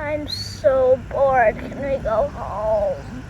I'm so bored. Can we go home?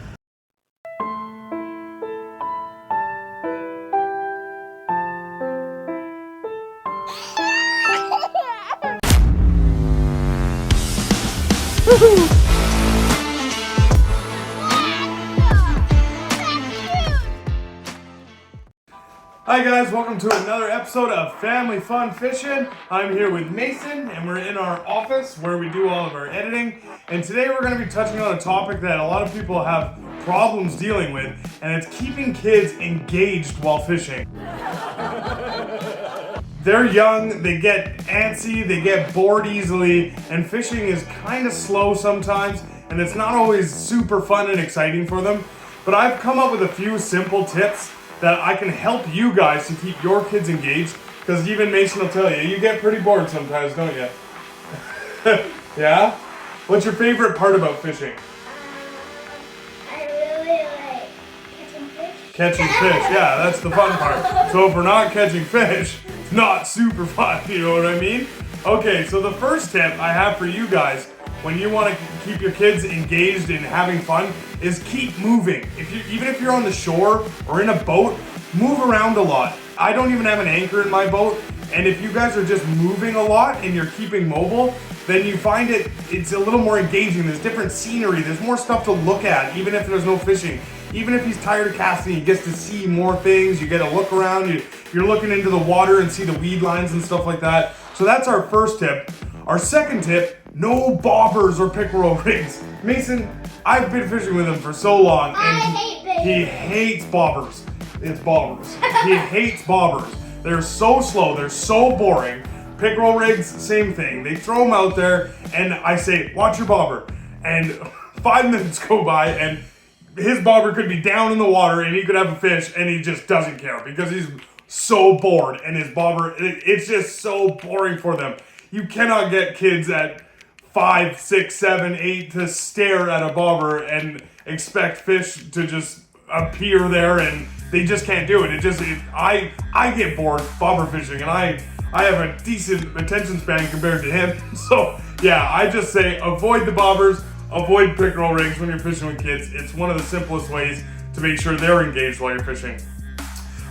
Hi guys, welcome to another episode of Family Fun Fishing. I'm here with Mason and we're in our office where we do all of our editing. And today we're going to be touching on a topic that a lot of people have problems dealing with, and it's keeping kids engaged while fishing. They're young, they get antsy, they get bored easily, and fishing is kind of slow sometimes, and it's not always super fun and exciting for them. But I've come up with a few simple tips that I can help you guys to keep your kids engaged, because even Mason will tell you, you get pretty bored sometimes, don't you? Yeah? What's your favorite part about fishing? I really like catching fish. Catching fish, yeah, that's the fun part. So if we're not catching fish, it's not super fun, you know what I mean? Okay, so the first tip I have for you guys when you want to keep your kids engaged and having fun is keep moving. Even if you're on the shore or in a boat, move around a lot. I don't even have an anchor in my boat, and if you guys are just moving a lot and you're keeping mobile, then you find it's a little more engaging. There's different scenery, there's more stuff to look at, even if there's no fishing. Even if he's tired of casting, he gets to see more things. You get to look around, you're looking into the water and see the weed lines and stuff like that. So that's our first tip. Our second tip, no bobbers or pickerel rigs. Mason, I've been fishing with him for so long, and he hates bobbers. It's bobbers. He hates bobbers. They're so slow, they're so boring. Pickerel rigs, same thing. They throw them out there, and I say, watch your bobber. And 5 minutes go by, and his bobber could be down in the water, and he could have a fish, and he just doesn't care because he's so bored. And his bobber, it's just so boring for them. You cannot get kids at 5, 6, 7, 8 to stare at a bobber and expect fish to just appear there, and they just can't do it. I get bored bobber fishing, and I have a decent attention span compared to him. So yeah, I just say avoid the bobbers, avoid pickerel rigs when you're fishing with kids. It's one of the simplest ways to make sure they're engaged while you're fishing.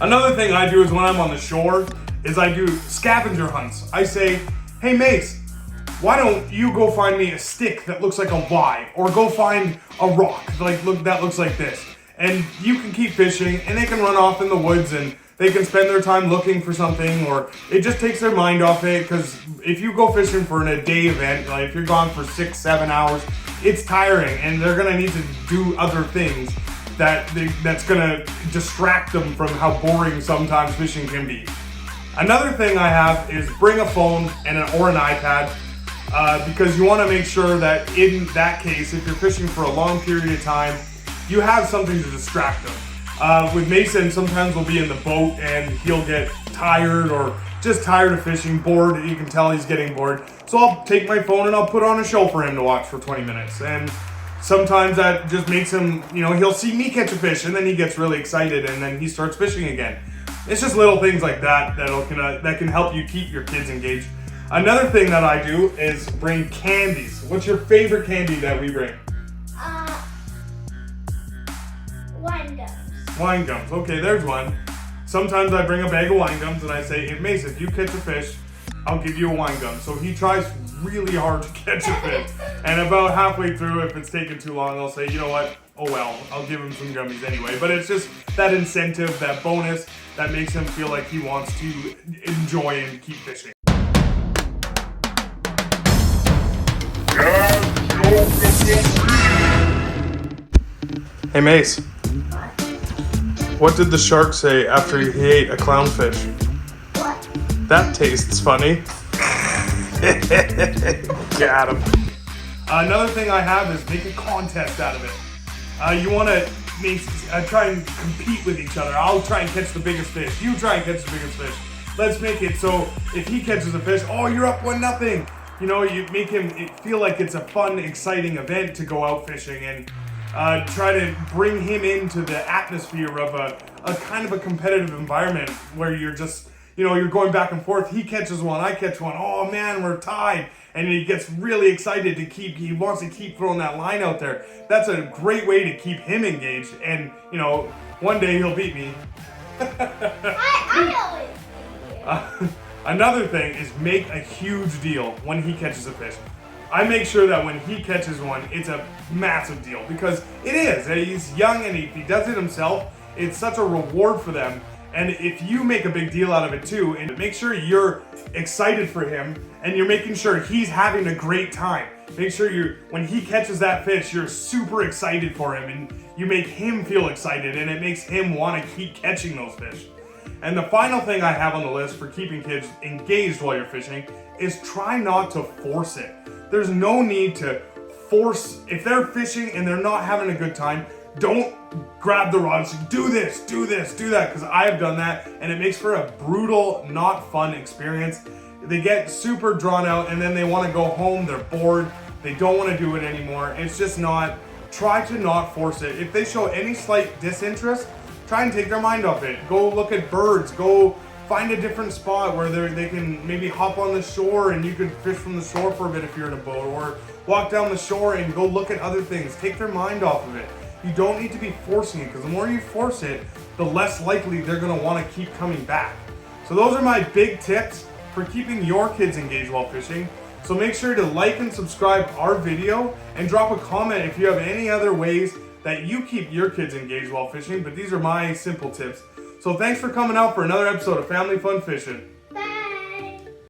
Another thing I do is when I'm on the shore is I do scavenger hunts. I say, hey Mace, why don't you go find me a stick that looks like a Y, or go find a rock that looks like this, and you can keep fishing, and they can run off in the woods and they can spend their time looking for something, or it just takes their mind off it. Because if you go fishing for a day event, like if you're gone for 6, 7 hours, it's tiring, and they're gonna need to do other things that's gonna distract them from how boring sometimes fishing can be. Another thing I have is bring a phone or an iPad, because you want to make sure that in that case, if you're fishing for a long period of time, you have something to distract them. With Mason, sometimes we'll be in the boat and he'll get tired or just tired of fishing, bored. You can tell he's getting bored. So I'll take my phone and I'll put on a show for him to watch for 20 minutes. And sometimes that just makes him, he'll see me catch a fish, and then he gets really excited, and then he starts fishing again. It's just little things like that that can help you keep your kids engaged. Another thing that I do is bring candies. What's your favorite candy that we bring? Wine gums. Wine gums. Okay, there's one. Sometimes I bring a bag of wine gums and I say, hey Mace, if you catch a fish, I'll give you a wine gum. So he tries really hard to catch a fish. And about halfway through, if it's taking too long, I'll say, you know what? Oh well, I'll give him some gummies anyway. But it's just that incentive, that bonus, that makes him feel like he wants to enjoy and keep fishing. Hey Mace, what did the shark say after he ate a clownfish? What? That tastes funny. Got him. Another thing I have is make a contest out of it. You want to try and compete with each other. I'll try and catch the biggest fish. You try and catch the biggest fish. Let's make it so if he catches a fish, oh, you're up 1-0. You make him feel like it's a fun, exciting event to go out fishing, and try to bring him into the atmosphere of a kind of a competitive environment where you're just, you're going back and forth. He catches one, I catch one. Oh man, we're tied. And he gets really excited he wants to keep throwing that line out there. That's a great way to keep him engaged. And, one day he'll beat me. I always beat you. Another thing is make a huge deal when he catches a fish. I make sure that when he catches one, it's a massive deal because it is. He's young and if he does it himself, it's such a reward for them. And if you make a big deal out of it too, and make sure you're excited for him and you're making sure he's having a great time. Make sure when he catches that fish, you're super excited for him and you make him feel excited and it makes him want to keep catching those fish. And the final thing I have on the list for keeping kids engaged while you're fishing is try not to force it. There's no need to force, if they're fishing and they're not having a good time, don't grab the rod and say, do this, do that, because I have done that and it makes for a brutal, not fun experience. They get super drawn out and then they want to go home, they're bored, they don't want to do it anymore. It's just try to not force it. If they show any slight disinterest, try and take their mind off it. Go look at birds, go find a different spot where they can maybe hop on the shore and you could fish from the shore for a bit if you're in a boat, or walk down the shore and go look at other things. Take their mind off of it. You don't need to be forcing it because the more you force it, the less likely they're going to want to keep coming back. So those are my big tips for keeping your kids engaged while fishing. So make sure to like and subscribe our video and drop a comment if you have any other ways that you keep your kids engaged while fishing. But these are my simple tips. So thanks for coming out for another episode of Family Fun Fishing.